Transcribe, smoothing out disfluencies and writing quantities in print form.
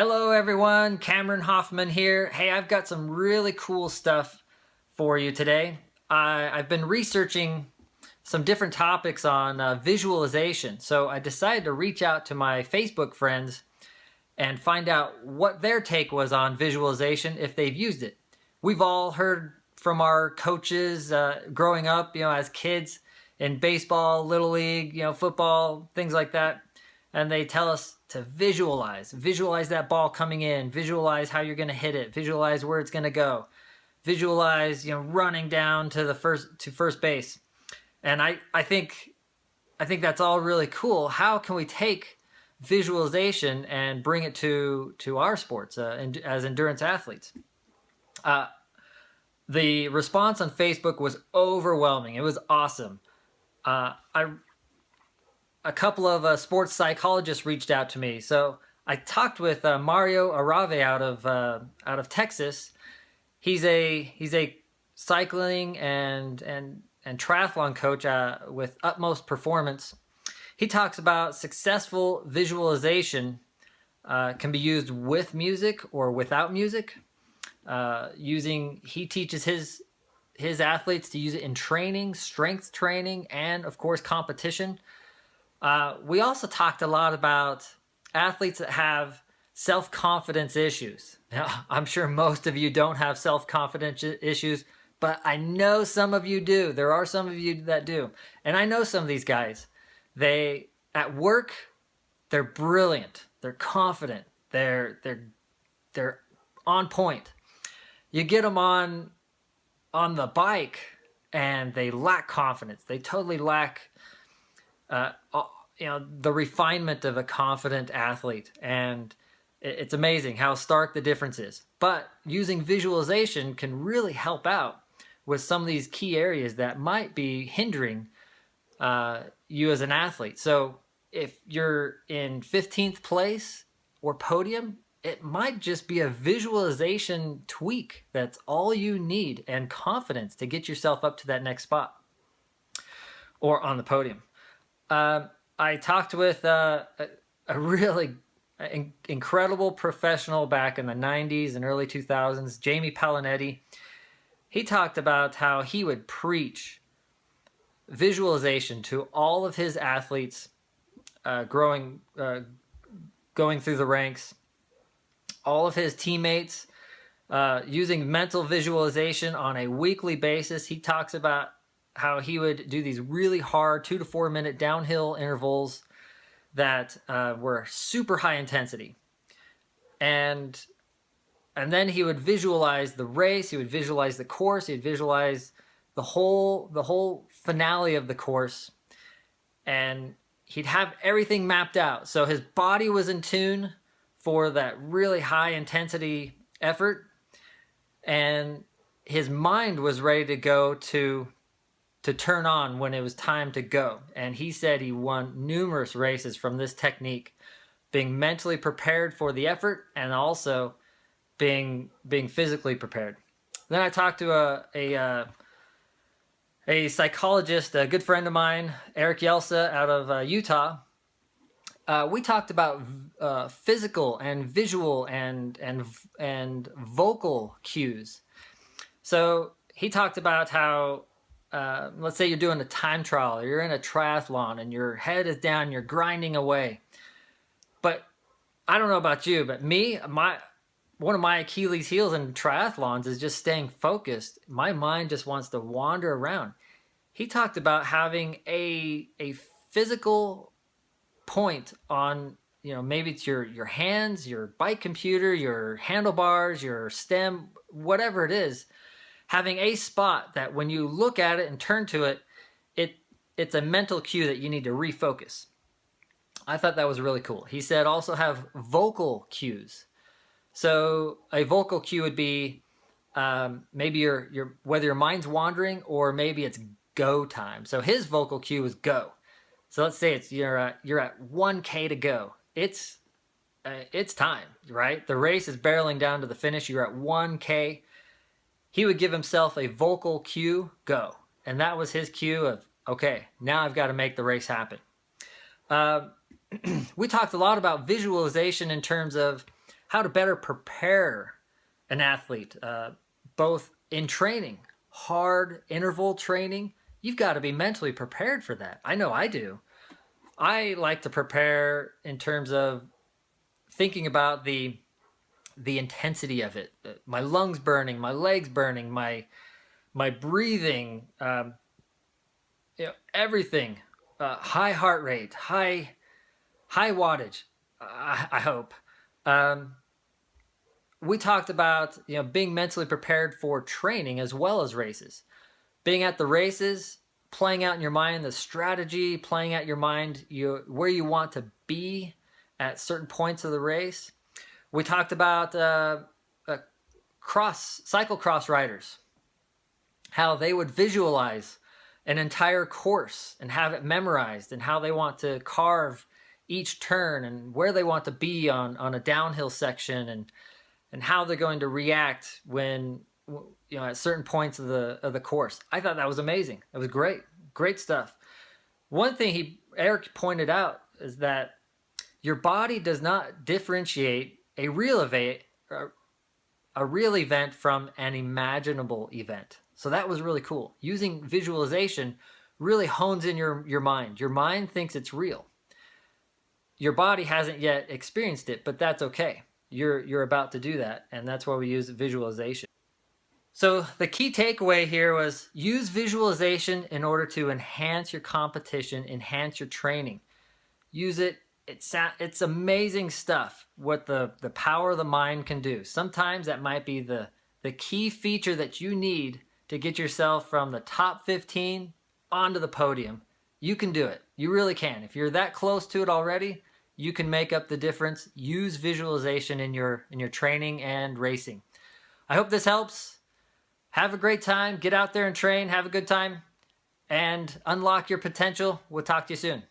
Hello everyone, Cameron Hoffman here. Hey, I've got some really cool stuff for you today. I've been researching some different topics on visualization, so I decided to reach out to my Facebook friends and find out what their take was on visualization if they've used it. We've all heard from our coaches growing up, as kids in baseball, little league, football, things like that. And they tell us to visualize that ball coming in, visualize how you're going to hit it, visualize where it's going to go, visualize, running down to first base. And I think that's all really cool. How can we take visualization and bring it to our sports as endurance athletes? The response on Facebook was overwhelming. It was awesome. A couple of sports psychologists reached out to me. So I talked with Mario Arave out of Texas. He's a cycling and triathlon coach with Utmost Performance. He talks about successful visualization can be used with music or without music. He teaches his athletes to use it in training, strength training, and of course competition. We also talked a lot about athletes that have self-confidence issues. Now, I'm sure most of you don't have self-confidence issues, but I know some of you do. There are some of you that do. And I know some of these guys. At work, they're brilliant. They're confident. They're on point. You get them on the bike and they lack confidence. They totally lack the refinement of a confident athlete, and it's amazing how stark the difference is. But using visualization can really help out with some of these key areas that might be hindering you as an athlete. So if you're in 15th place or podium, it might just be a visualization tweak. That's all you need, and confidence to get yourself up to that next spot or on the podium. I talked with a really incredible professional back in the 90s and early 2000s, Jamie Palinetti. He talked about how he would preach visualization to all of his athletes going through the ranks, all of his teammates using mental visualization on a weekly basis. He talks about how he would do these really hard 2 to 4 minute downhill intervals that were super high intensity. And then he would visualize the race, he would visualize the course, he'd visualize the whole finale of the course, and he'd have everything mapped out. So his body was in tune for that really high intensity effort, and his mind was ready to go to turn on when it was time to go. And he said he won numerous races from this technique, being mentally prepared for the effort and also being physically prepared. Then I talked to a psychologist, a good friend of mine, Eric Yelsa out of Utah. We talked about physical and visual and vocal cues. So he talked about how let's say you're doing a time trial or you're in a triathlon and your head is down, you're grinding away. But I don't know about you, but one of my Achilles heels in triathlons is just staying focused. My mind just wants to wander around. He talked about having a physical point on, maybe it's your hands, your bike computer, your handlebars, your stem, whatever it is, having a spot that when you look at it and turn to it, it's a mental cue that you need to refocus. I thought that was really cool. He said also have vocal cues. So a vocal cue would be maybe whether your mind's wandering or maybe it's go time. So his vocal cue was go. So let's say you're at 1K to go. It's time, right? The race is barreling down to the finish. You're at 1K. He would give himself a vocal cue, go. And that was his cue of, okay, now I've got to make the race happen. We talked a lot about visualization in terms of how to better prepare an athlete, both in training, hard interval training. You've got to be mentally prepared for that. I know I do. I like to prepare in terms of thinking about the intensity of it. My lungs burning, my legs burning, my breathing, everything. High heart rate, high wattage. I hope. We talked about being mentally prepared for training as well as races. Being at the races, playing out in your mind the strategy, playing out your mind where you want to be at certain points of the race. We talked about cyclocross riders, how they would visualize an entire course and have it memorized, and how they want to carve each turn and where they want to be on a downhill section, and how they're going to react when at certain points of the course. I thought that was amazing. It was great stuff. One thing Eric pointed out is that your body does not differentiate a real event from an imaginable event. So that was really cool. Using visualization really hones in your mind. Your mind thinks it's real. Your body hasn't yet experienced it, but that's okay. You're about to do that, and that's why we use visualization. So the key takeaway here was use visualization in order to enhance your competition, enhance your training. Use it. It's amazing stuff what the power of the mind can do. Sometimes that might be the key feature that you need to get yourself from the top 15 onto the podium. You can do it. You really can. If you're that close to it already, you can make up the difference. Use visualization in your training and racing. I hope this helps. Have a great time. Get out there and train. Have a good time. And unlock your potential. We'll talk to you soon.